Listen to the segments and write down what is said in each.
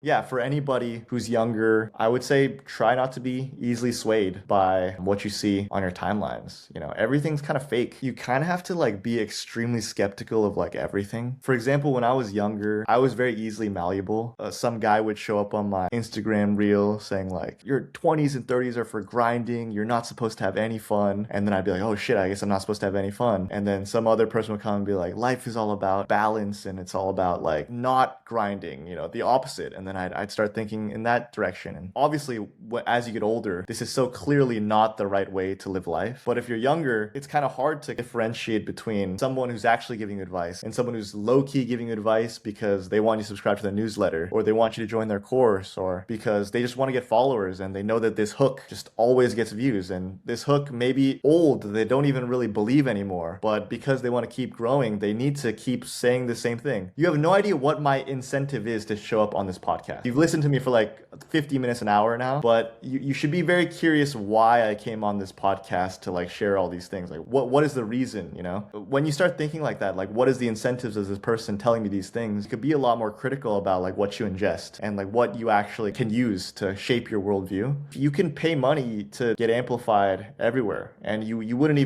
Yeah, for anybody who's younger, I would say try not to be easily swayed by what you see on your timelines. Everything's kind of fake. You kind of have to like be extremely skeptical of like everything. For example, when I was younger, I was very easily malleable. Some guy would show up on my Instagram reel saying like, your 20s and 30s are for grinding. You're not supposed to have any fun. And then I'd be like, oh shit, I guess I'm not supposed to have any fun. And then some other person would come and be like, life is all about balance and it's all about like not grinding, the opposite. And then I'd start thinking in that direction. And obviously, as you get older, this is so clearly not the right way to live life. But if you're younger, it's kind of hard to differentiate between someone who's actually giving you advice and someone who's low key giving you advice because they want you to subscribe to their newsletter or they want you to join their course or because they just want to get followers and they know that this hook just always gets views. And this hook may be old, they don't even really believe anymore. But because they want to keep growing, they need to keep saying the same thing. You have no idea what my incentive is to show up on this podcast. You've listened to me for like 50 minutes, an hour now, but you should be very curious why I came on this podcast to like share all these things. Like what is the reason, When you start thinking like that, like what is the incentives of this person telling me these things, you could be a lot more critical about like what you ingest and like what you actually can use to shape your worldview. You can pay money to get amplified everywhere and you don't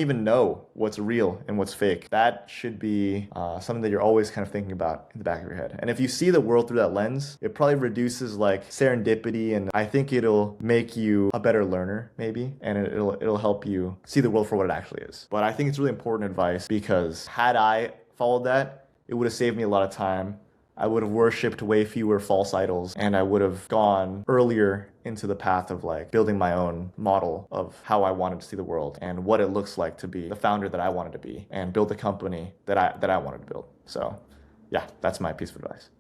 even know what's real and what's fake. That should be something that you're always kind of thinking about in the back of your head. And if you see the world through that lens, it probably reduces like serendipity, and I think it'll make you a better learner maybe, and it'll help you see the world for what it actually is. But I think it's really important advice because had I followed that, it would have saved me a lot of time. I would have worshipped way fewer false idols, and I would have gone earlier into the path of like building my own model of how I wanted to see the world and what it looks like to be the founder that I wanted to be and build the company that I wanted to build. So yeah, that's my piece of advice.